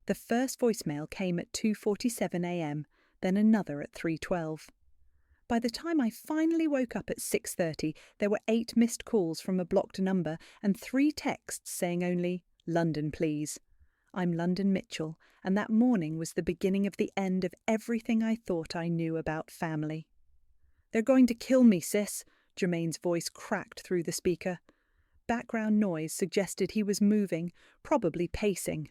The first voicemail came at 2:47 a.m., then another at 3:12. By the time I finally woke up at 6:30, there were 8 missed calls from a blocked number and 3 texts saying only, "London, please." I'm London Mitchell, and that morning was the beginning of the end of everything I thought I knew about family. "They're going to kill me, sis," Jermaine's voice cracked through the speaker. Background noise suggested he was moving, probably pacing.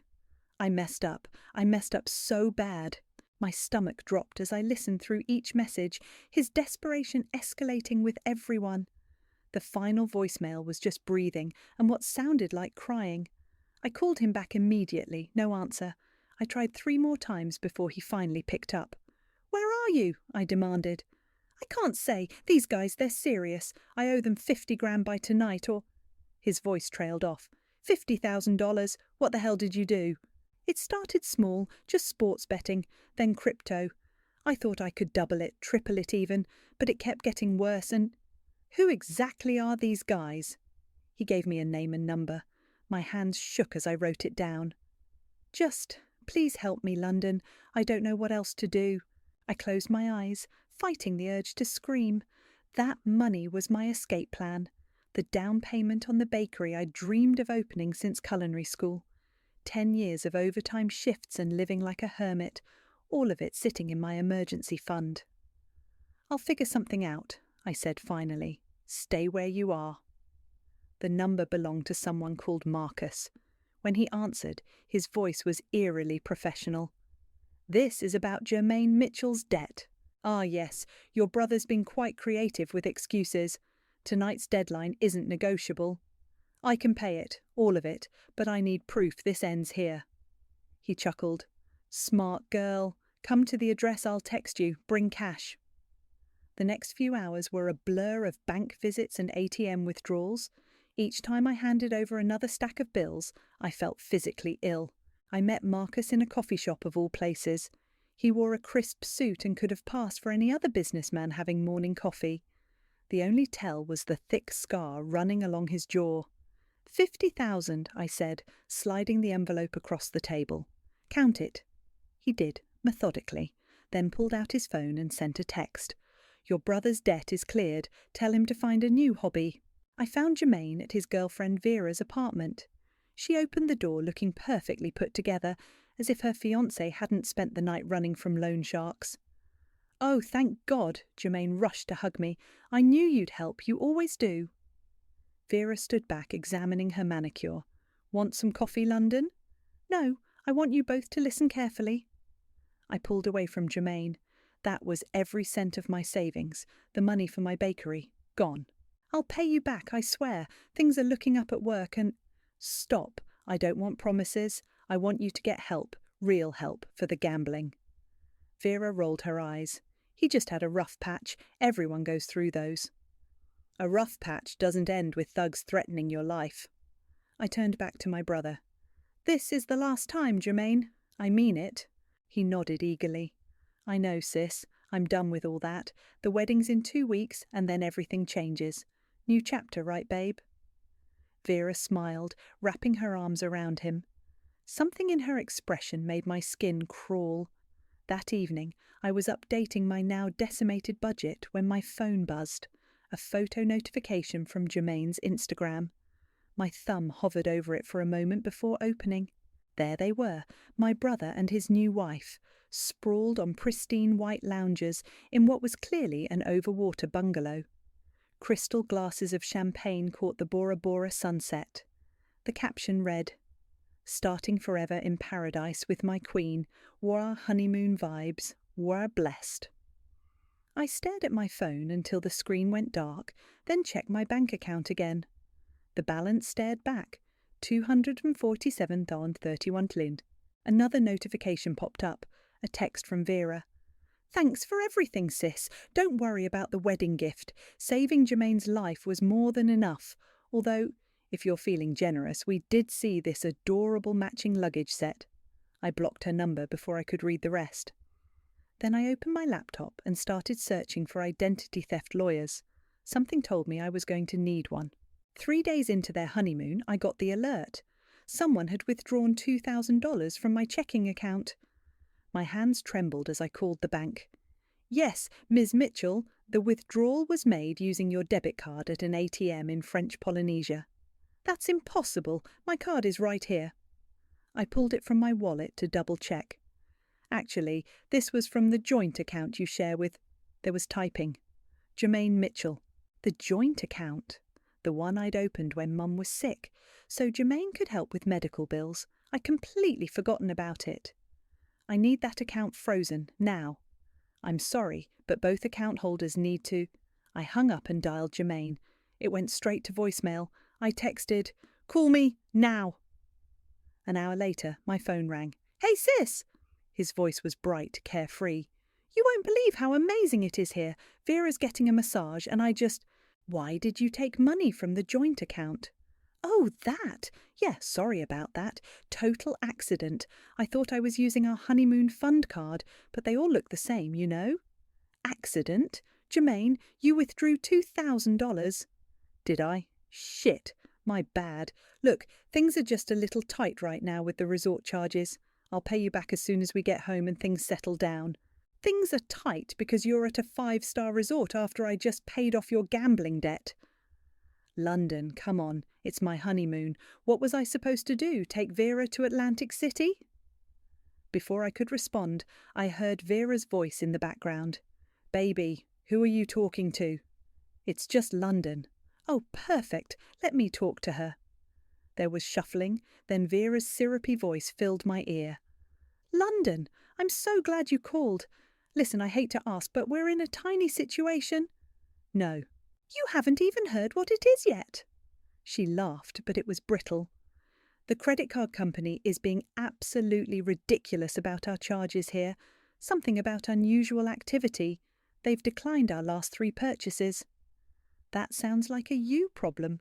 I messed up so bad. My stomach dropped as I listened through each message, his desperation escalating with everyone. The final voicemail was just breathing and what sounded like crying. I called him back immediately, no answer. I tried 3 more times before he finally picked up. "Where are you?" I demanded. "I can't say. These guys, they're serious. I owe them 50 grand by tonight or—" His voice trailed off. $50,000. What the hell did you do?" "It started small, just sports betting, then crypto. I thought I could double it, triple it even, but it kept getting worse and—" "Who exactly are these guys?" He gave me a name and number. My hands shook as I wrote it down. "Just, please help me, London. I don't know what else to do." I closed my eyes, fighting the urge to scream. That money was my escape plan. The down payment on the bakery I dreamed of opening since culinary school. 10 years of overtime shifts and living like a hermit, all of it sitting in my emergency fund. "I'll figure something out," I said finally. "Stay where you are." The number belonged to someone called Marcus. When he answered, his voice was eerily professional. "This is about Jermaine Mitchell's debt. Ah yes, your brother's been quite creative with excuses. Tonight's deadline isn't negotiable. I can pay it, all of it, but I need proof this ends here." He chuckled. "Smart girl. Come to the address I'll text you. Bring cash." The next few hours were a blur of bank visits and ATM withdrawals. Each time I handed over another stack of bills, I felt physically ill. I met Marcus in a coffee shop of all places. He wore a crisp suit and could have passed for any other businessman having morning coffee. The only tell was the thick scar running along his jaw. 50,000, I said, sliding the envelope across the table. "Count it." He did, methodically, then pulled out his phone and sent a text. "Your brother's debt is cleared. Tell him to find a new hobby." I found Jermaine at his girlfriend Vera's apartment. She opened the door looking perfectly put together, as if her fiancé hadn't spent the night running from loan sharks. "Oh, thank God!" Jermaine rushed to hug me. "I knew you'd help. You always do." Vera stood back examining her manicure. "Want some coffee, London?" "No, I want you both to listen carefully." I pulled away from Jermaine. That was every cent of my savings, the money for my bakery, gone. "I'll pay you back, I swear. Things are looking up at work and—" "Stop. I don't want promises. I want you to get help, real help, for the gambling." Vera rolled her eyes. "He just had a rough patch. Everyone goes through those." "A rough patch doesn't end with thugs threatening your life." I turned back to my brother. "This is the last time, Jermaine. I mean it." He nodded eagerly. "I know, sis. I'm done with all that. The wedding's in 2 weeks, and then everything changes. New chapter, right, babe?" Vera smiled, wrapping her arms around him. Something in her expression made my skin crawl. That evening, I was updating my now decimated budget when my phone buzzed. A photo notification from Jermaine's Instagram. My thumb hovered over it for a moment before opening. There they were, my brother and his new wife, sprawled on pristine white loungers in what was clearly an overwater bungalow. Crystal glasses of champagne caught the Bora Bora sunset. The caption read, "Starting forever in paradise with my queen, war honeymoon vibes, war blessed." I stared at my phone until the screen went dark, then checked my bank account again. The balance stared back, 247,31 lind. Another notification popped up, a text from Vera. "Thanks for everything, sis. Don't worry about the wedding gift. Saving Jermaine's life was more than enough. Although, if you're feeling generous, we did see this adorable matching luggage set." I blocked her number before I could read the rest. Then I opened my laptop and started searching for identity theft lawyers. Something told me I was going to need one. 3 days into their honeymoon, I got the alert. Someone had withdrawn $2,000 from my checking account. My hands trembled as I called the bank. Yes, Ms. Mitchell, the withdrawal was made using your debit card at an ATM in French Polynesia. That's impossible. My card is right here. I pulled it from my wallet to double-check. Actually, this was from the joint account you share with... There was typing. Jermaine Mitchell. The joint account. The one I'd opened when Mum was sick, so Jermaine could help with medical bills. I'd completely forgotten about it. I need that account frozen, now. I'm sorry, but both account holders need to... I hung up and dialed Jermaine. It went straight to voicemail. I texted, "Call me, now." An hour later, my phone rang. "Hey, sis!" His voice was bright, carefree. "You won't believe how amazing it is here. Vera's getting a massage and I just... Why did you take money from the joint account?" "Oh, that! Yeah, sorry about that. Total accident. I thought I was using our honeymoon fund card, but they all look the same, you know." "Accident? Jermaine, you withdrew $2,000. "Did I? Shit. My bad. Look, things are just a little tight right now with the resort charges. I'll pay you back as soon as we get home and things settle down." "Things are tight because you're at a 5-star resort after I just paid off your gambling debt." "London, come on. It's my honeymoon. What was I supposed to do, take Vera to Atlantic City?" Before I could respond, I heard Vera's voice in the background. "Baby, who are you talking to?" "It's just London." "Oh, perfect. Let me talk to her." There was shuffling, then Vera's syrupy voice filled my ear. "London, I'm so glad you called. Listen, I hate to ask, but we're in a tiny situation." "No." "You haven't even heard what it is yet." She laughed, but it was brittle. "The credit card company is being absolutely ridiculous about our charges here. Something about unusual activity. They've declined our last 3 purchases." "That sounds like a you problem."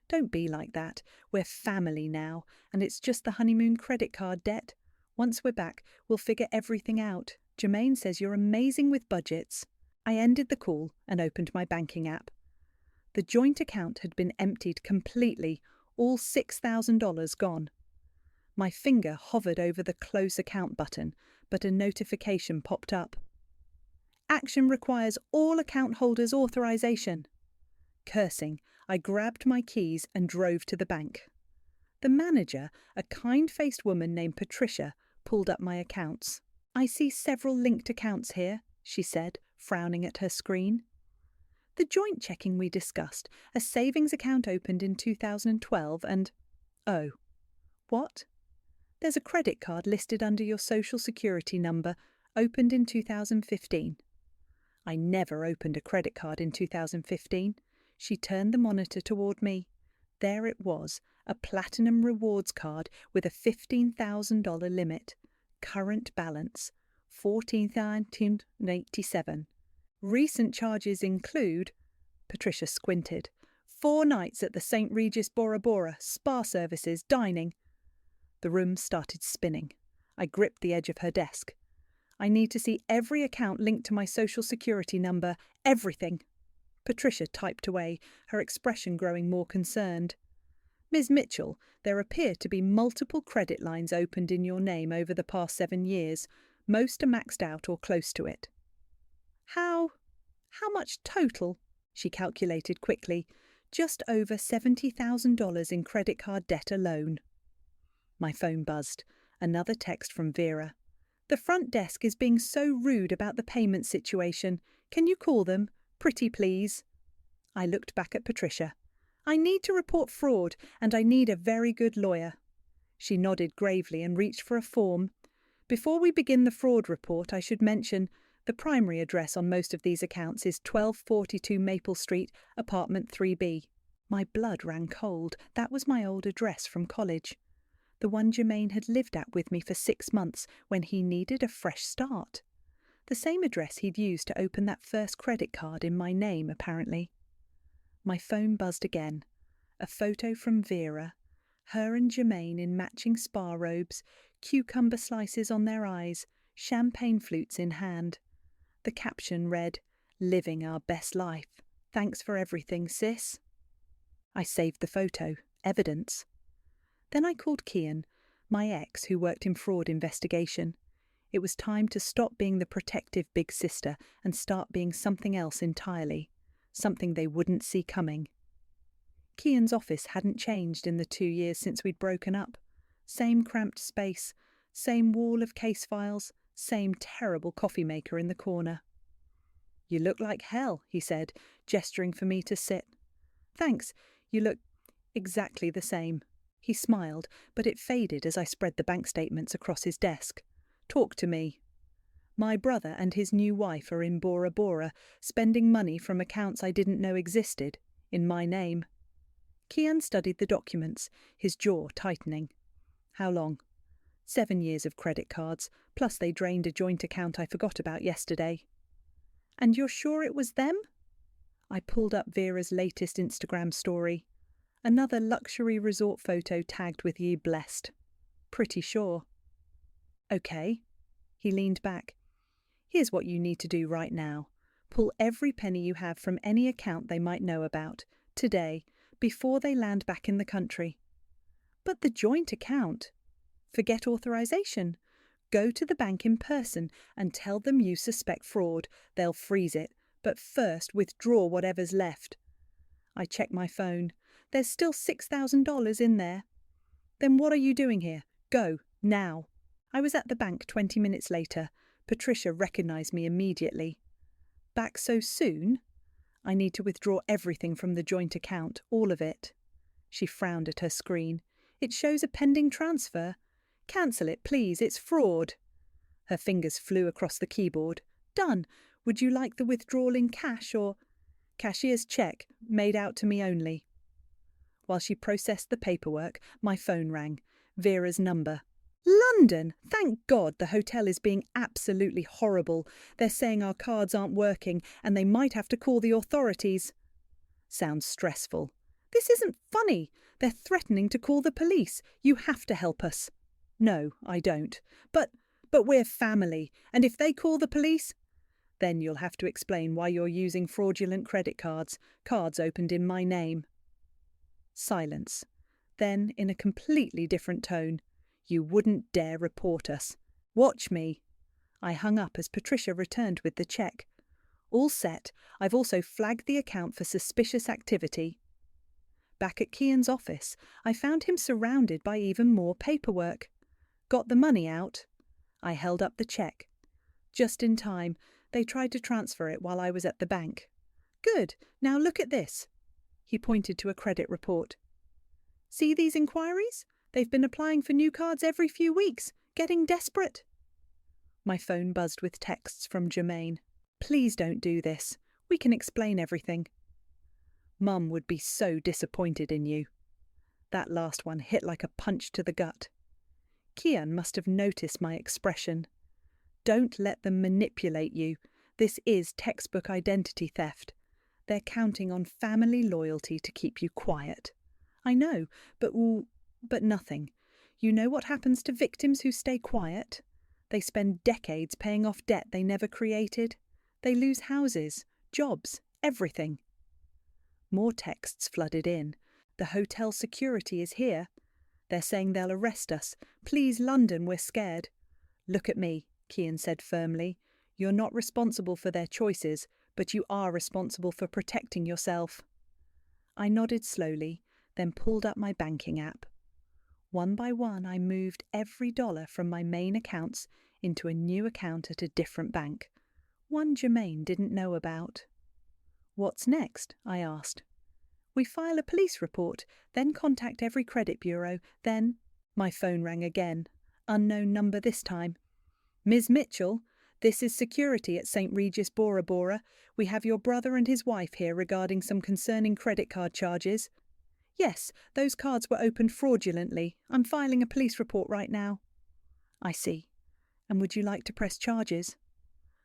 "Don't be like that. We're family now, and it's just the honeymoon credit card debt. Once we're back, we'll figure everything out. Jermaine says you're amazing with budgets." I ended the call and opened my banking app. The joint account had been emptied completely, all $6,000 gone. My finger hovered over the Close Account button, but a notification popped up. "Action requires all account holders' authorization." Cursing, I grabbed my keys and drove to the bank. The manager, a kind-faced woman named Patricia, pulled up my accounts. "I see several linked accounts here," she said, frowning at her screen. "The joint checking we discussed, a savings account opened in 2012 and... Oh. What? There's a credit card listed under your social security number, opened in 2015. I never opened a credit card in 2015. She turned the monitor toward me. There it was, a platinum rewards card with a $15,000 limit. Current balance, $14,987. Recent charges include... Patricia squinted. 4 nights at the St. Regis Bora Bora, spa services, dining. The room started spinning. I gripped the edge of her desk. "I need to see every account linked to my social security number, everything." Patricia typed away, her expression growing more concerned. "Ms. Mitchell, there appear to be multiple credit lines opened in your name over the past 7 years. Most are maxed out or close to it." How much total?" She calculated quickly. "Just over $70,000 in credit card debt alone." My phone buzzed. Another text from Vera. "The front desk is being so rude about the payment situation. Can you call them? Pretty please." I looked back at Patricia. "I need to report fraud, and I need a very good lawyer." She nodded gravely and reached for a form. "Before we begin the fraud report, I should mention the primary address on most of these accounts is 1242 Maple Street, apartment 3B. My blood ran cold. That was my old address from college. The one Jermaine had lived at with me for 6 months when he needed a fresh start. The same address he'd used to open that first credit card in my name, apparently. My phone buzzed again. A photo from Vera. Her and Jermaine in matching spa robes, cucumber slices on their eyes, champagne flutes in hand. The caption read, "Living our best life. Thanks for everything, sis." I saved the photo. Evidence. Then I called Kian, my ex who worked in fraud investigation. It was time to stop being the protective big sister and start being something else entirely, something they wouldn't see coming. Kian's office hadn't changed in the 2 years since we'd broken up. Same cramped space, same wall of case files, same terrible coffee maker in the corner. "You look like hell," he said, gesturing for me to sit. "Thanks, you look exactly the same." He smiled, but it faded as I spread the bank statements across his desk. "Talk to me." "My brother and his new wife are in Bora Bora, spending money from accounts I didn't know existed, in my name." Kian studied the documents, his jaw tightening. "How long?" 7 years of credit cards, plus they drained a joint account I forgot about yesterday." "And you're sure it was them?" I pulled up Vera's latest Instagram story. Another luxury resort photo tagged with "Ye blessed." "Pretty sure." "Okay." He leaned back. "Here's what you need to do right now. Pull every penny you have from any account they might know about, today, before they land back in the country." "But the joint account." "Forget authorization. Go to the bank in person and tell them you suspect fraud. They'll freeze it, but first withdraw whatever's left." I checked my phone. "There's still $6,000 in there." "Then what are you doing here? Go, now." I was at the bank 20 minutes later. Patricia recognized me immediately. "Back so soon?" "I need to withdraw everything from the joint account, all of it." She frowned at her screen. "It shows a pending transfer." "Cancel it, please. It's fraud." Her fingers flew across the keyboard. "Done. Would you like the withdrawal in cash or—" "Cashier's check, made out to me only." While she processed the paperwork, my phone rang. Vera's number. "London! Thank God, the hotel is being absolutely horrible. They're saying our cards aren't working and they might have to call the authorities." Sounds stressful. "This isn't funny. They're threatening to call the police. You have to help us." "No, I don't. But we're family, and if they call the police—" "Then you'll have to explain why you're using fraudulent credit cards opened in my name." Silence. Then, in a completely different tone, "You wouldn't dare report us. Watch me." I hung up as Patricia returned with the check. "All set. I've also flagged the account for suspicious activity." Back at Kian's office, I found him surrounded by even more paperwork. "Got the money out?" I held up the check. "Just in time. They tried to transfer it while I was at the bank." "Good. Now look at this." He pointed to a credit report. "See these inquiries? They've been applying for new cards every few weeks, getting desperate." My phone buzzed with texts from Jermaine. "Please don't do this. We can explain everything." "Mum would be so disappointed in you." That last one hit like a punch to the gut. Kian must have noticed my expression. "Don't let them manipulate you. This is textbook identity theft. They're counting on family loyalty to keep you quiet." "I know, but nothing. You know what happens to victims who stay quiet? They spend decades paying off debt they never created. They lose houses, jobs, everything." More texts flooded in. "The hotel security is here. They're saying they'll arrest us. Please, London, we're scared." "Look at me," Kian said firmly. "You're not responsible for their choices, but you are responsible for protecting yourself." I nodded slowly, then pulled up my banking app. One by one, I moved every dollar from my main accounts into a new account at a different bank, one Jermaine didn't know about. "What's next?" I asked. "We file a police report, then contact every credit bureau, then—" My phone rang again. Unknown number this time. "Ms. Mitchell, this is security at St. Regis Bora Bora. We have your brother and his wife here regarding some concerning credit card charges." "Yes, those cards were opened fraudulently. I'm filing a police report right now." "I see. And would you like to press charges?"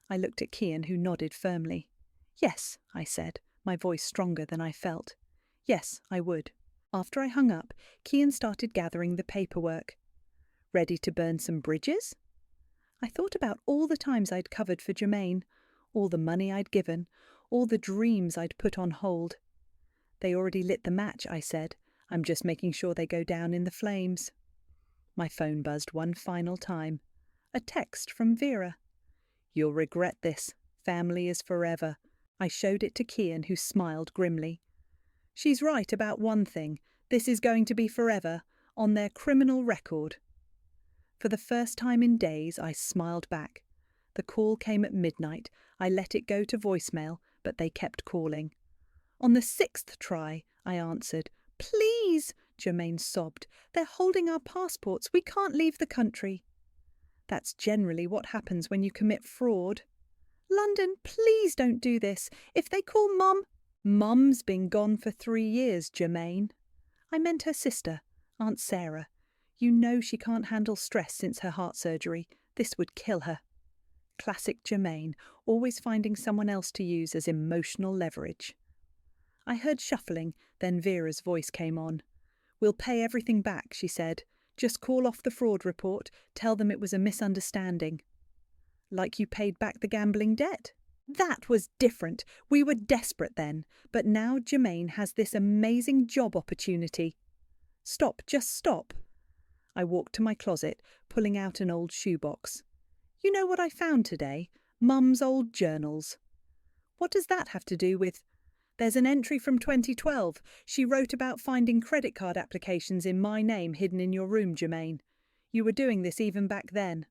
I looked at Kian, who nodded firmly. "Yes," I said, my voice stronger than I felt. "Yes, I would." After I hung up, Kian started gathering the paperwork. "Ready to burn some bridges?" I thought about all the times I'd covered for Jermaine, all the money I'd given, all the dreams I'd put on hold. "They already lit the match," I said. I'm just making sure they go down in the flames. My phone buzzed one final time. A text from Vera. You'll regret this. Family is forever. I showed it to Kian, who smiled grimly. She's right about one thing. This is going to be forever, on their criminal record. For the first time in days, I smiled back. The call came at midnight. I let it go to voicemail, but they kept calling. On the 6th try, I answered. Please, Jermaine sobbed. They're holding our passports. We can't leave the country. That's generally what happens when you commit fraud. London, please don't do this. If they call Mum... Mum's been gone for 3 years, Jermaine. I meant her sister, Aunt Sarah. You know she can't handle stress since her heart surgery. This would kill her. Classic Jermaine, always finding someone else to use as emotional leverage. I heard shuffling, then Vera's voice came on. We'll pay everything back, she said. Just call off the fraud report, tell them it was a misunderstanding. Like you paid back the gambling debt? That was different. We were desperate then, but now Jermaine has this amazing job opportunity. Stop, just stop. I walked to my closet, pulling out an old shoebox. You know what I found today? Mum's old journals. What does that have to do with... There's an entry from 2012. She wrote about finding credit card applications in my name hidden in your room, Jermaine. You were doing this even back then.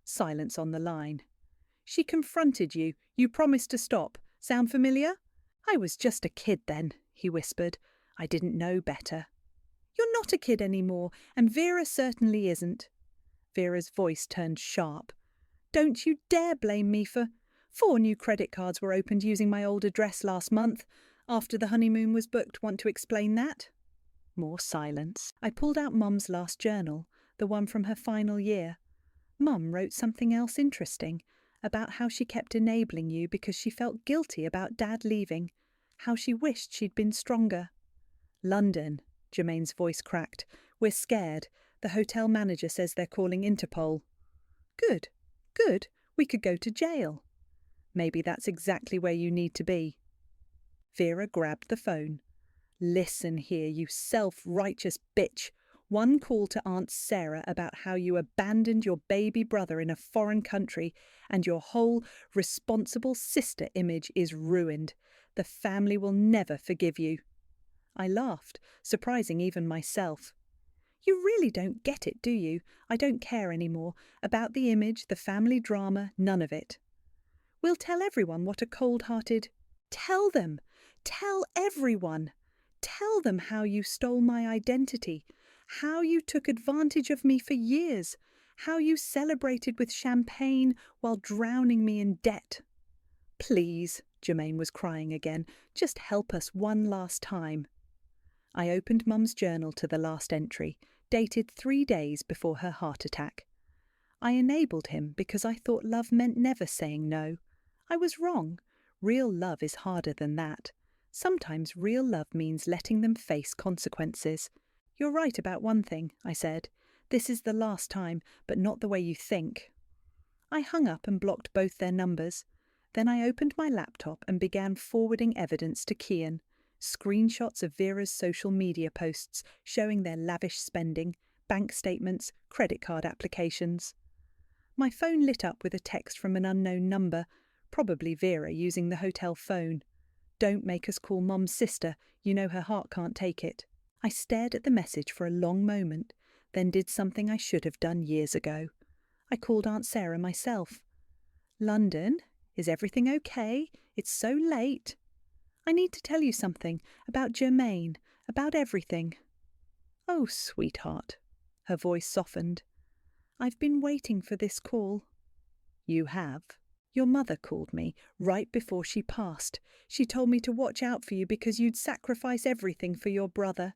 Silence on the line. She confronted you. You promised to stop. Sound familiar? I was just a kid then, he whispered. I didn't know better. You're not a kid anymore, and Vera certainly isn't. Vera's voice turned sharp. Don't you dare blame me for... 4 new credit cards were opened using my old address last month. After the honeymoon was booked, want to explain that? More silence. I pulled out Mum's last journal, the one from her final year. Mum wrote something else interesting, about how she kept enabling you because she felt guilty about Dad leaving, how she wished she'd been stronger. London, Jermaine's voice cracked. We're scared. The hotel manager says they're calling Interpol. Good, good. We could go to jail. Maybe that's exactly where you need to be. Vera grabbed the phone. Listen here, you self-righteous bitch. One call to Aunt Sarah about how you abandoned your baby brother in a foreign country and your whole responsible sister image is ruined. The family will never forgive you. I laughed, surprising even myself. You really don't get it, do you? I don't care anymore. About the image, the family drama, none of it. We'll tell everyone what a cold-hearted... Tell them! Tell everyone! Tell them how you stole my identity, how you took advantage of me for years, how you celebrated with champagne while drowning me in debt. Please, Jermaine was crying again, just help us one last time. I opened Mum's journal to the last entry, dated 3 days before her heart attack. I enabled him because I thought love meant never saying no. I was wrong. Real love is harder than that. Sometimes real love means letting them face consequences. You're right about one thing, I said. This is the last time, but not the way you think. I hung up and blocked both their numbers. Then I opened my laptop and began forwarding evidence to Kian. Screenshots of Vera's social media posts showing their lavish spending, bank statements, credit card applications. My phone lit up with a text from an unknown number, probably Vera using the hotel phone. Don't make us call Mum's sister, you know her heart can't take it. I stared at the message for a long moment, then did something I should have done years ago. I called Aunt Sarah myself. London, is everything okay? It's so late. I need to tell you something, about Jermaine, about everything. Oh, sweetheart. Her voice softened. I've been waiting for this call. You have? Your mother called me right before she passed. She told me to watch out for you because you'd sacrifice everything for your brother.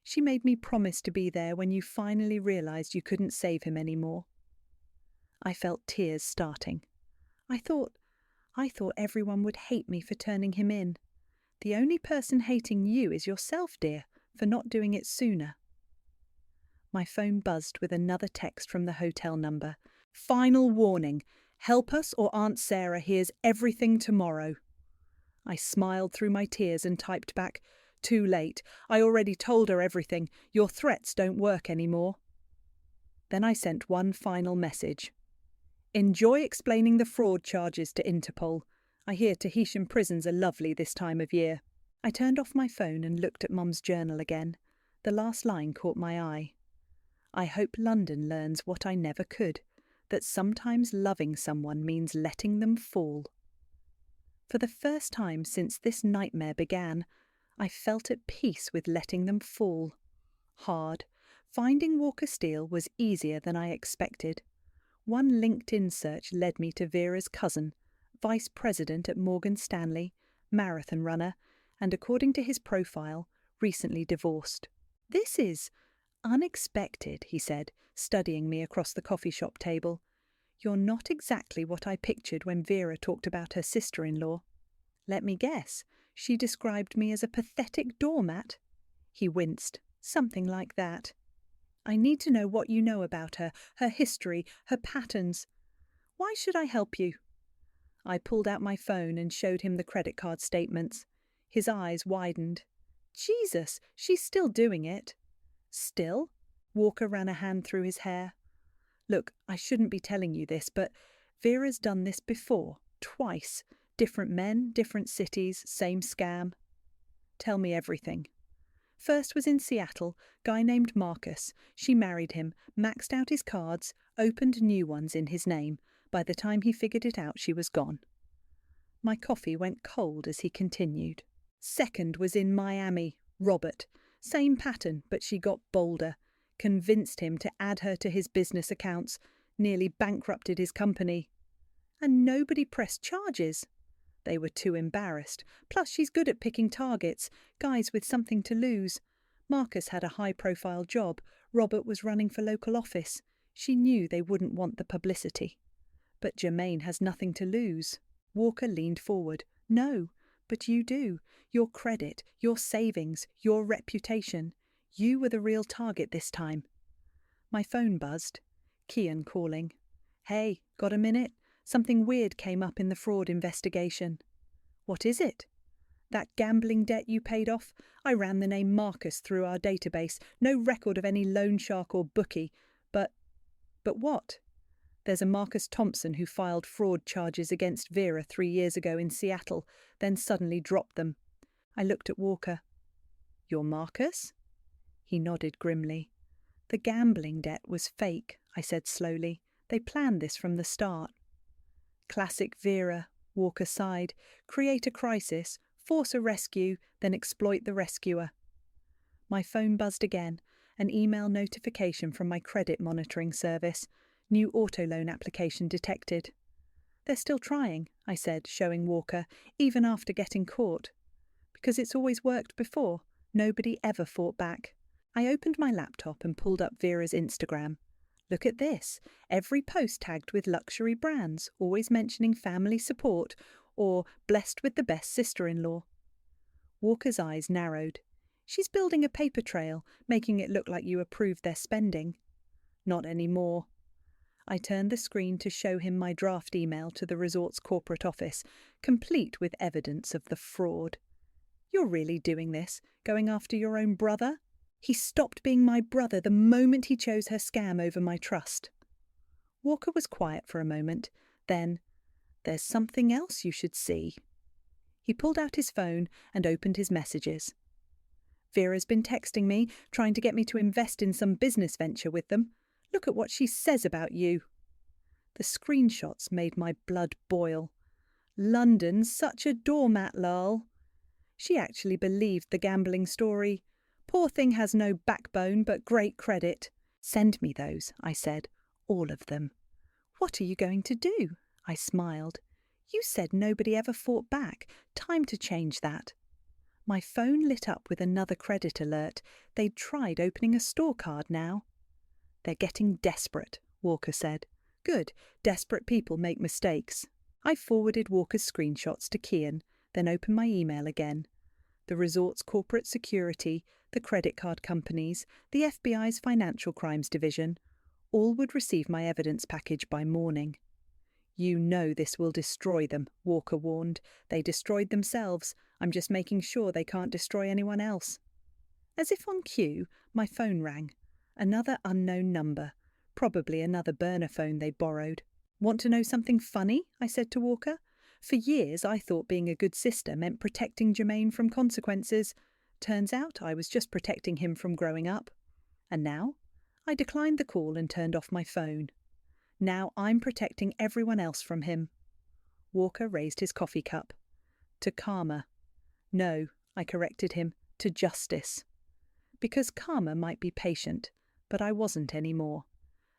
She made me promise to be there when you finally realized you couldn't save him anymore. I felt tears starting. I thought everyone would hate me for turning him in. The only person hating you is yourself, dear, for not doing it sooner. My phone buzzed with another text from the hotel number. Final warning. Help us or Aunt Sarah hears everything tomorrow. I smiled through my tears and typed back, Too late. I already told her everything. Your threats don't work anymore. Then I sent one final message. Enjoy explaining the fraud charges to Interpol. I hear Tahitian prisons are lovely this time of year. I turned off my phone and looked at Mum's journal again. The last line caught my eye. I hope London learns what I never could, that sometimes loving someone means letting them fall. For the first time since this nightmare began, I felt at peace with letting them fall. Hard. Finding Walker Steele was easier than I expected. One LinkedIn search led me to Vera's cousin, vice president at Morgan Stanley, marathon runner, and according to his profile, recently divorced. This is unexpected, he said, studying me across the coffee shop table. You're not exactly what I pictured when Vera talked about her sister-in-law. Let me guess, she described me as a pathetic doormat? He winced. Something like that. I need to know what you know about her, her history, her patterns. Why should I help you? I pulled out my phone and showed him the credit card statements. His eyes widened. Jesus, she's still doing it. Still? Walker ran a hand through his hair. Look, I shouldn't be telling you this, but Vera's done this before, twice. Different men, different cities, same scam. Tell me everything. First was in Seattle, guy named Marcus. She married him, maxed out his cards, opened new ones in his name. By the time he figured it out, she was gone. My coffee went cold as he continued. Second was in Miami, Robert. Same pattern, but she got bolder. Convinced him to add her to his business accounts, nearly bankrupted his company. And nobody pressed charges. They were too embarrassed. Plus, she's good at picking targets, guys with something to lose. Marcus had a high-profile job. Robert was running for local office. She knew they wouldn't want the publicity. But Jermaine has nothing to lose. Walker leaned forward. No, but you do. Your credit, your savings, your reputation. You were the real target this time. My phone buzzed. Kian calling. Hey, got a minute? Something weird came up in the fraud investigation. What is it? That gambling debt you paid off? I ran the name Marcus through our database. No record of any loan shark or bookie. But what? There's a Marcus Thompson who filed fraud charges against Vera 3 years ago in Seattle, then suddenly dropped them. I looked at Walker. You're Marcus? He nodded grimly. The gambling debt was fake, I said slowly. They planned this from the start. Classic Vera, Walker sighed. Create a crisis, force a rescue, then exploit the rescuer. My phone buzzed again, an email notification from my credit monitoring service. New auto loan application detected. They're still trying, I said, showing Walker, even after getting caught. Because it's always worked before. Nobody ever fought back. I opened my laptop and pulled up Vera's Instagram. Look at this. Every post tagged with luxury brands, always mentioning family support or blessed with the best sister-in-law. Walker's eyes narrowed. She's building a paper trail, making it look like you approved their spending. Not anymore. I turned the screen to show him my draft email to the resort's corporate office, complete with evidence of the fraud. You're really doing this, going after your own brother? He stopped being my brother the moment he chose her scam over my trust. Walker was quiet for a moment. Then, there's something else you should see. He pulled out his phone and opened his messages. Vera's been texting me, trying to get me to invest in some business venture with them. Look at what she says about you. The screenshots made my blood boil. London's such a doormat, lol. She actually believed the gambling story. Poor thing has no backbone but great credit. Send me those, I said. All of them. What are you going to do? I smiled. You said nobody ever fought back. Time to change that. My phone lit up with another credit alert. They'd tried opening a store card now. They're getting desperate, Walker said. Good. Desperate people make mistakes. I forwarded Walker's screenshots to Kian, then opened my email again. The resort's corporate security, the credit card companies, the FBI's financial crimes division, all would receive my evidence package by morning. You know this will destroy them, Walker warned. They destroyed themselves. I'm just making sure they can't destroy anyone else. As if on cue, my phone rang. Another unknown number. Probably another burner phone they'd borrowed. Want to know something funny? I said to Walker. For years I thought being a good sister meant protecting Jermaine from consequences. Turns out I was just protecting him from growing up. And now? I declined the call and turned off my phone. Now I'm protecting everyone else from him. Walker raised his coffee cup. To karma. No, I corrected him, to justice. Because karma might be patient, but I wasn't anymore.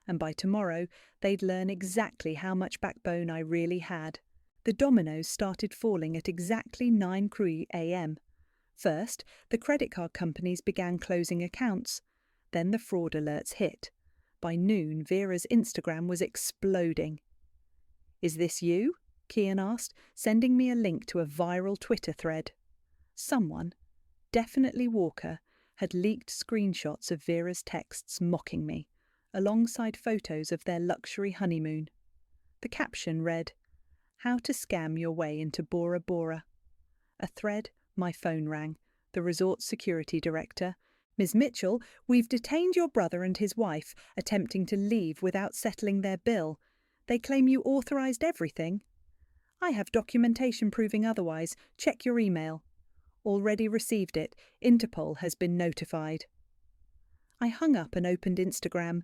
And by tomorrow, they'd learn exactly how much backbone I really had. The dominoes started falling at exactly 9:03 a.m. First, the credit card companies began closing accounts. Then the fraud alerts hit. By noon, Vera's Instagram was exploding. "Is this you?" Kian asked, sending me a link to a viral Twitter thread. Someone, definitely Walker, had leaked screenshots of Vera's texts mocking me, alongside photos of their luxury honeymoon. The caption read, "How to scam your way into Bora Bora." A thread, my phone rang. The resort's security director. "Ms. Mitchell, we've detained your brother and his wife, attempting to leave without settling their bill. They claim you authorised everything." "I have documentation proving otherwise. Check your email." "Already received it. Interpol has been notified." I hung up and opened Instagram.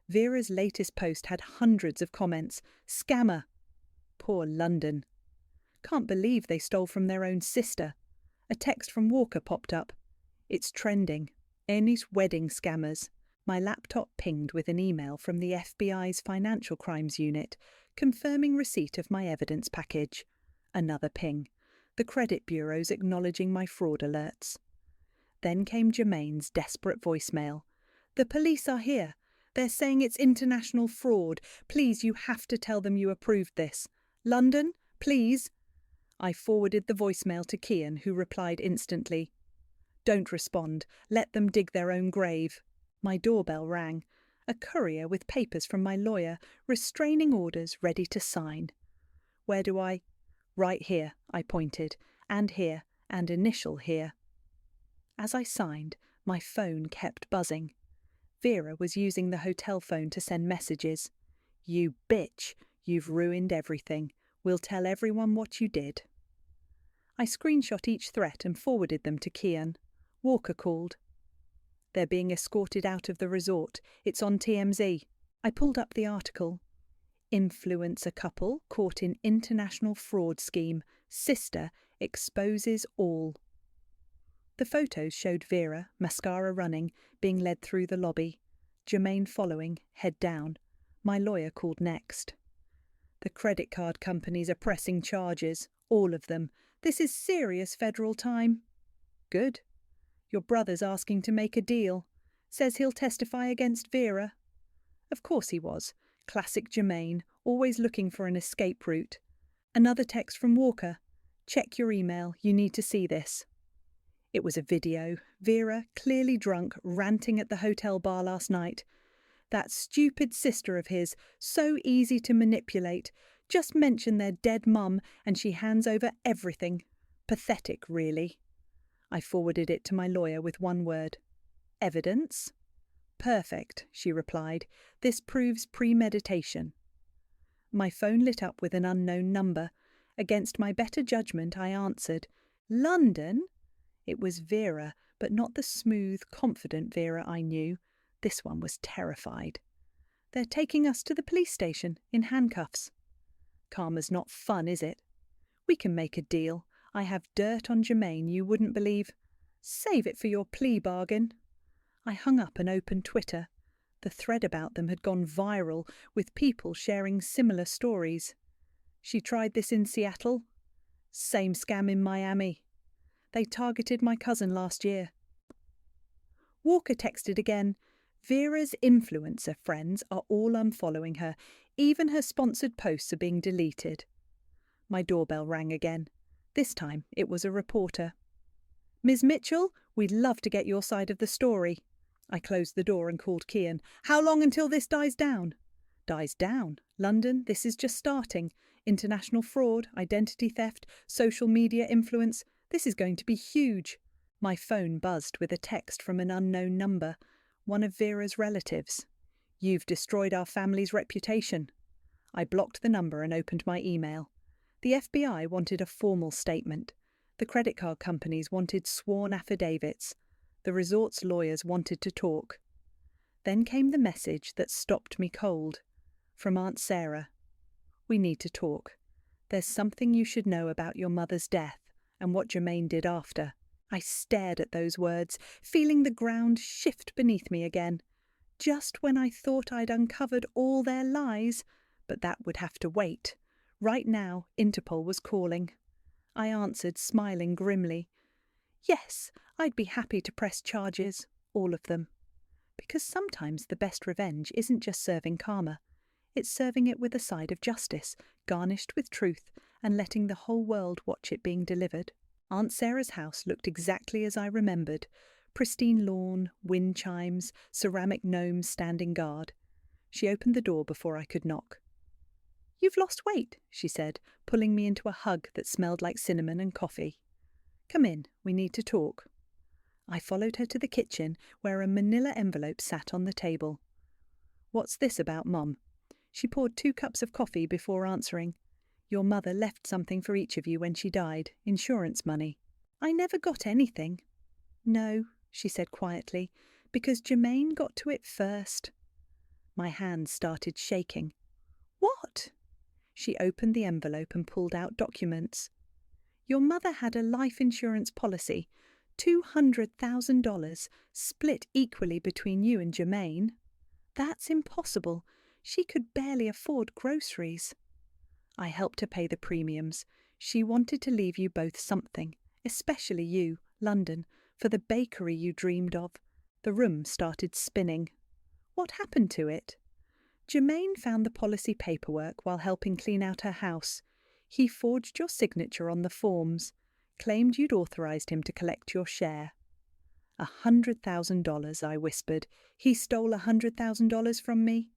Vera's latest post had hundreds of comments. "Scammer." Poor London. "Can't believe they stole from their own sister." A text from Walker popped up. "It's trending. Ernie's wedding scammers." My laptop pinged with an email from the FBI's Financial Crimes Unit, confirming receipt of my evidence package. Another ping. The credit bureaus acknowledging my fraud alerts. Then came Jermaine's desperate voicemail. "The police are here. They're saying it's international fraud. Please, you have to tell them you approved this. London, please." I forwarded the voicemail to Kian, who replied instantly. "Don't respond. Let them dig their own grave." My doorbell rang. A courier with papers from my lawyer, restraining orders ready to sign. "Where do I—" "Right here," I pointed, "and here, and initial here." As I signed, my phone kept buzzing. Vera was using the hotel phone to send messages. "You bitch, you've ruined everything. We'll tell everyone what you did." I screenshot each threat and forwarded them to Kian. Walker called. "They're being escorted out of the resort. It's on TMZ." I pulled up the article. "Influencer couple caught in international fraud scheme. Sister exposes all." The photos showed Vera, mascara running, being led through the lobby. Jermaine following, head down. My lawyer called next. "The credit card companies are pressing charges. All of them. This is serious federal time." "Good. Your brother's asking to make a deal. Says he'll testify against Vera." Of course he was. Classic Jermaine, always looking for an escape route. Another text from Walker. "Check your email. You need to see this." It was a video. Vera, clearly drunk, ranting at the hotel bar last night. "That stupid sister of his, so easy to manipulate. Just mention their dead mum and she hands over everything. Pathetic, really." I forwarded it to my lawyer with one word. "Evidence?" "Perfect," she replied. "This proves premeditation." My phone lit up with an unknown number. Against my better judgment, I answered. "London?" It was Vera, but not the smooth, confident Vera I knew. This one was terrified. "They're taking us to the police station, in handcuffs." "Karma's not fun, is it?" "We can make a deal. I have dirt on Jermaine you wouldn't believe." "Save it for your plea bargain." I hung up and opened Twitter. The thread about them had gone viral, with people sharing similar stories. "She tried this in Seattle. Same scam in Miami. They targeted my cousin last year." Walker texted again. "Vera's influencer friends are all unfollowing her. Even her sponsored posts are being deleted." My doorbell rang again. This time it was a reporter. "Ms. Mitchell, we'd love to get your side of the story." I closed the door and called Kian. "How long until this dies down?" "Dies down? London, this is just starting. International fraud, identity theft, social media influence. This is going to be huge. My phone buzzed with a text from an unknown number, one of Vera's relatives. You've destroyed our family's reputation. I blocked the number and opened my email. The FBI wanted a formal statement. The credit card companies wanted sworn affidavits. The resort's lawyers wanted to talk. Then came the message that stopped me cold. From Aunt Sarah. We need to talk. There's something you should know about your mother's death and what Jermaine did after. I stared at those words, feeling the ground shift beneath me again. Just when I thought I'd uncovered all their lies, but that would have to wait. Right now, Interpol was calling. I answered, smiling grimly. Yes, I'd be happy to press charges, all of them. Because sometimes the best revenge isn't just serving karma. It's serving it with a side of justice, garnished with truth, and letting the whole world watch it being delivered. Aunt Sarah's house looked exactly as I remembered. Pristine lawn, wind chimes, ceramic gnomes standing guard. She opened the door before I could knock. You've lost weight, she said, pulling me into a hug that smelled like cinnamon and coffee. Come in, we need to talk. I followed her to the kitchen, where a manila envelope sat on the table. What's this about, Mum? She poured 2 cups of coffee before answering. Your mother left something for each of you when she died, insurance money. I never got anything. No, she said quietly, because Jermaine got to it first. My hands started shaking. What? She opened the envelope and pulled out documents. Your mother had a life insurance policy, $200,000, split equally between you and Jermaine. That's impossible. She could barely afford groceries. I helped her pay the premiums. She wanted to leave you both something, especially you, London, for the bakery you dreamed of. The room started spinning. What happened to it? Jermaine found the policy paperwork while helping clean out her house. He forged your signature on the forms, claimed you'd authorized him to collect your share. $100,000, I whispered. He stole $100,000 from me.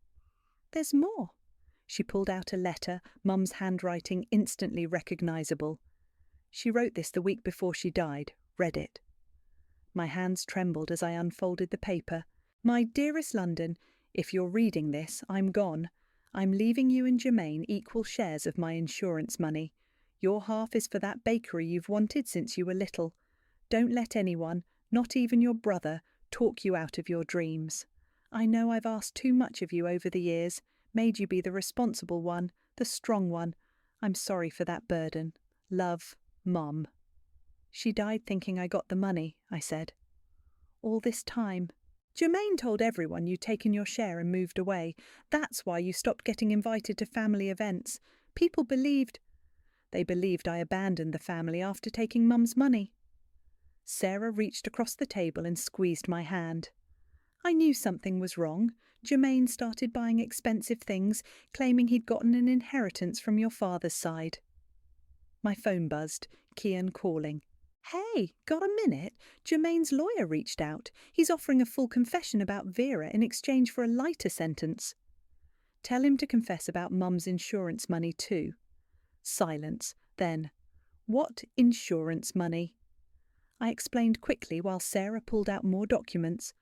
There's more. She pulled out a letter, Mum's handwriting instantly recognizable. She wrote this the week before she died, read it. My hands trembled as I unfolded the paper. My dearest London, if you're reading this, I'm gone. I'm leaving you and Jermaine equal shares of my insurance money. Your half is for that bakery you've wanted since you were little. Don't let anyone, not even your brother, talk you out of your dreams. I know I've asked too much of you over the years, made you be the responsible one, the strong one. I'm sorry for that burden. Love, Mum. She died thinking I got the money, I said. All this time. Jermaine told everyone you'd taken your share and moved away. That's why you stopped getting invited to family events. People believed. They believed I abandoned the family after taking Mum's money. Sarah reached across the table and squeezed my hand. I knew something was wrong. Jermaine started buying expensive things, claiming he'd gotten an inheritance from your father's side. My phone buzzed, Kian calling. Hey, got a minute? Jermaine's lawyer reached out. He's offering a full confession about Vera in exchange for a lighter sentence. Tell him to confess about Mum's insurance money too. Silence. Then, what insurance money? I explained quickly while Sarah pulled out more documents.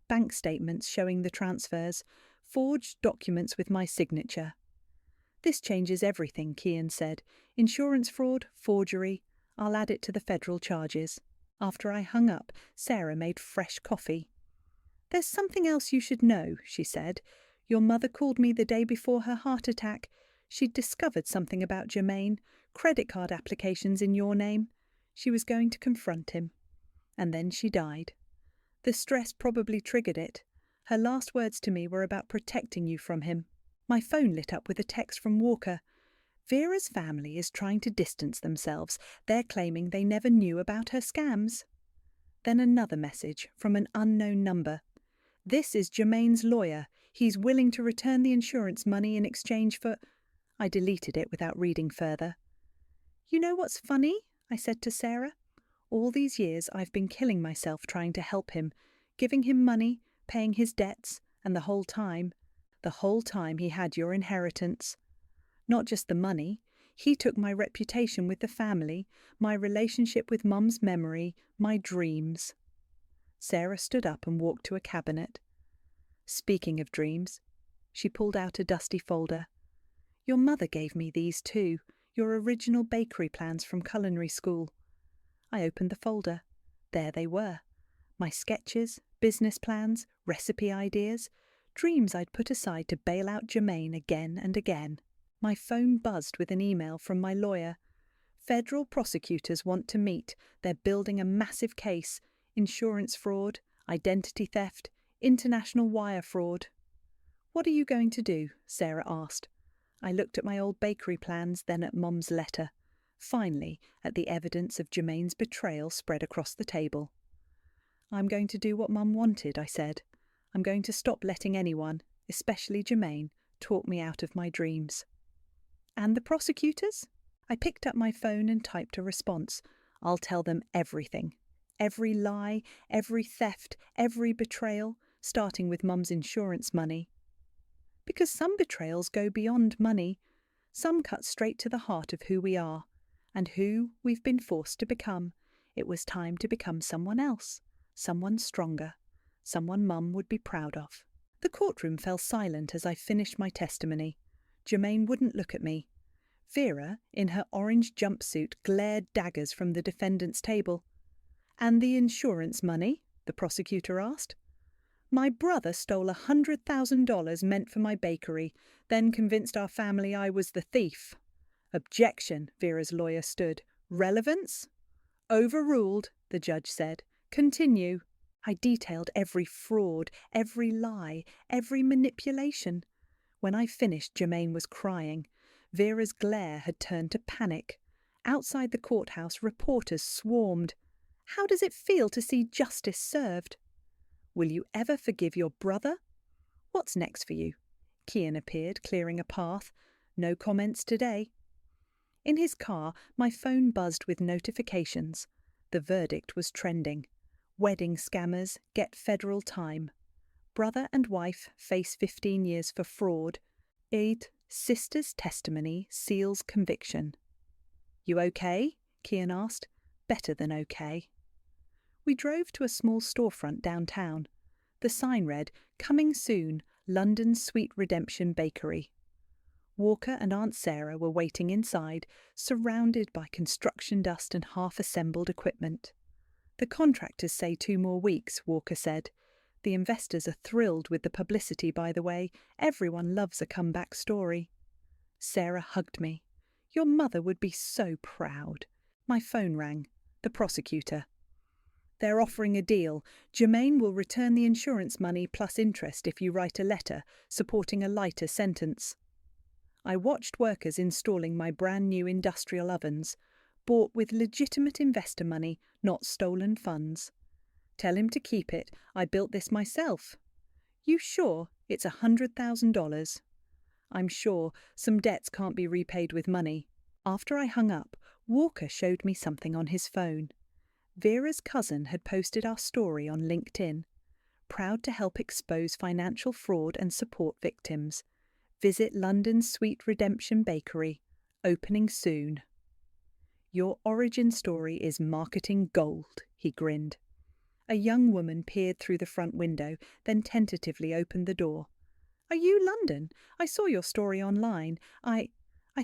Bank statements showing the transfers, forged documents with my signature. This changes everything, Kian said. Insurance fraud, forgery. I'll add it to the federal charges. After I hung up, Sarah made fresh coffee. There's something else you should know, she said. Your mother called me the day before her heart attack. She'd discovered something about Jermaine, credit card applications in your name. She was going to confront him. And then she died. The stress probably triggered it. Her last words to me were about protecting you from him. My phone lit up with a text from Walker. Vera's family is trying to distance themselves. They're claiming they never knew about her scams. Then another message from an unknown number. This is Jermaine's lawyer. He's willing to return the insurance money in exchange for... I deleted it without reading further. You know what's funny? I said to Sarah. All these years I've been killing myself trying to help him, giving him money, paying his debts, and the whole time, The whole time he had your inheritance. Not just the money, he took my reputation with the family, my relationship with Mum's memory, my dreams. Sarah stood up and walked to a cabinet. Speaking of dreams, she pulled out a dusty folder. Your mother gave me these too, your original bakery plans from culinary school. I opened the folder. There they were. My sketches, business plans, recipe ideas, dreams I'd put aside to bail out Jermaine again and again. My phone buzzed with an email from my lawyer. Federal prosecutors want to meet. They're building a massive case. Insurance fraud, identity theft, international wire fraud. What are you going to do? Sarah asked. I looked at my old bakery plans, then at Mum's letter. Finally, at the evidence of Jermaine's betrayal spread across the table. I'm going to do what Mum wanted, I said. I'm going to stop letting anyone, especially Jermaine, talk me out of my dreams. And the prosecutors? I picked up my phone and typed a response. I'll tell them everything. Every lie, every theft, every betrayal, starting with Mum's insurance money. Because some betrayals go beyond money. Some cut straight to the heart of who we are, and who we've been forced to become. It was time to become someone else, someone stronger, someone Mum would be proud of. The courtroom fell silent as I finished my testimony. Jermaine wouldn't look at me. Vera, in her orange jumpsuit, glared daggers from the defendant's table. And the insurance money? The prosecutor asked. My brother stole $100,000 meant for my bakery, then convinced our family I was the thief. Objection, Vera's lawyer stood. Relevance? Overruled, the judge said. Continue. I detailed every fraud, every lie, every manipulation. When I finished, Jermaine was crying. Vera's glare had turned to panic. Outside the courthouse, reporters swarmed. How does it feel to see justice served? Will you ever forgive your brother? What's next for you? Kian appeared, clearing a path. No comments today. In his car, my phone buzzed with notifications. The verdict was trending. Wedding scammers get federal time. Brother and wife face 15 years for fraud. Aid, sister's testimony seals conviction. You okay? Kian asked. Better than okay. We drove to a small storefront downtown. The sign read, Coming soon, London's Sweet Redemption Bakery. Walker and Aunt Sarah were waiting inside, surrounded by construction dust and half-assembled equipment. The contractors say 2 more weeks, Walker said. The investors are thrilled with the publicity, by the way. Everyone loves a comeback story. Sarah hugged me. Your mother would be so proud. My phone rang. The prosecutor. They're offering a deal. Jermaine will return the insurance money plus interest if you write a letter supporting a lighter sentence. I watched workers installing my brand new industrial ovens, bought with legitimate investor money, not stolen funds. Tell him to keep it. I built this myself. You sure it's $100,000? I'm sure. Some debts can't be repaid with money. After I hung up, Walker showed me something on his phone. Vera's cousin had posted our story on LinkedIn. Proud to help expose financial fraud and support victims. Visit London's Sweet Redemption Bakery. Opening soon. Your origin story is marketing gold, he grinned. A young woman peered through the front window, then tentatively opened the door. Are you London? I saw your story online. I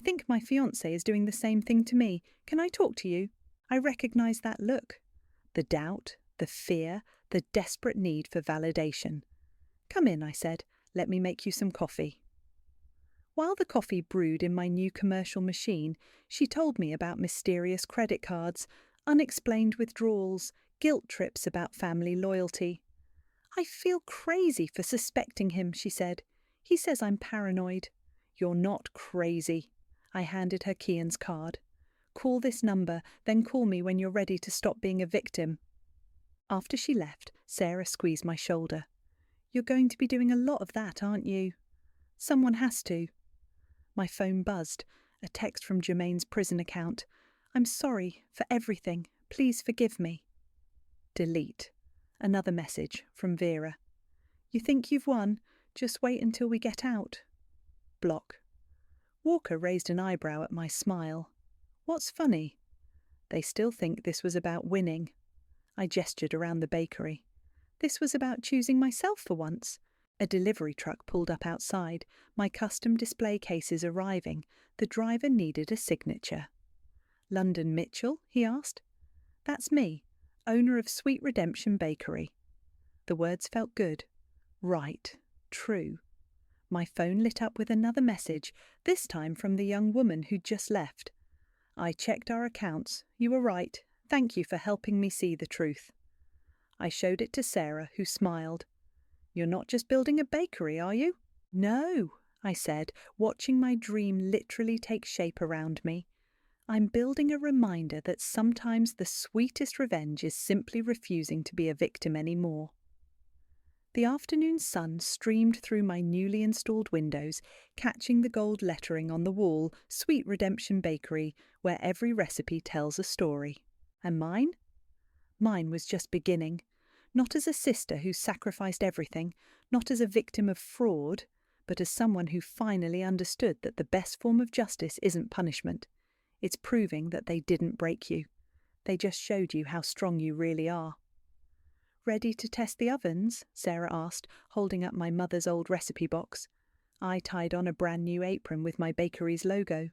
think my fiancé is doing the same thing to me. Can I talk to you? I recognized that look. The doubt, the fear, the desperate need for validation. Come in, I said. Let me make you some coffee. While the coffee brewed in my new commercial machine, she told me about mysterious credit cards, unexplained withdrawals, guilt trips about family loyalty. I feel crazy for suspecting him, she said. He says I'm paranoid. You're not crazy. I handed her Kian's card. Call this number, then call me when you're ready to stop being a victim. After she left, Sarah squeezed my shoulder. You're going to be doing a lot of that, aren't you? Someone has to. My phone buzzed, a text from Jermaine's prison account. I'm sorry for everything. Please forgive me. Delete. Another message from Vera. You think you've won? Just wait until we get out. Block. Walker raised an eyebrow at my smile. What's funny? They still think this was about winning. I gestured around the bakery. This was about choosing myself for once. A delivery truck pulled up outside, my custom display cases arriving. The driver needed a signature. London Mitchell? He asked. That's me, owner of Sweet Redemption Bakery. The words felt good. Right. True. My phone lit up with another message, this time from the young woman who'd just left. I checked our accounts. You were right. Thank you for helping me see the truth. I showed it to Sarah, who smiled. You're not just building a bakery, are you? No, I said, watching my dream literally take shape around me. I'm building a reminder that sometimes the sweetest revenge is simply refusing to be a victim anymore. The afternoon sun streamed through my newly installed windows, catching the gold lettering on the wall, Sweet Redemption Bakery, where every recipe tells a story. And mine? Mine was just beginning. Not as a sister who sacrificed everything, not as a victim of fraud, but as someone who finally understood that the best form of justice isn't punishment. It's proving that they didn't break you. They just showed you how strong you really are. Ready to test the ovens? Sarah asked, holding up my mother's old recipe box. I tied on a brand new apron with my bakery's logo.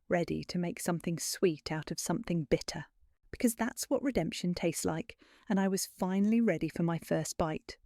Ready to make something sweet out of something bitter. Because that's what redemption tastes like, and I was finally ready for my first bite.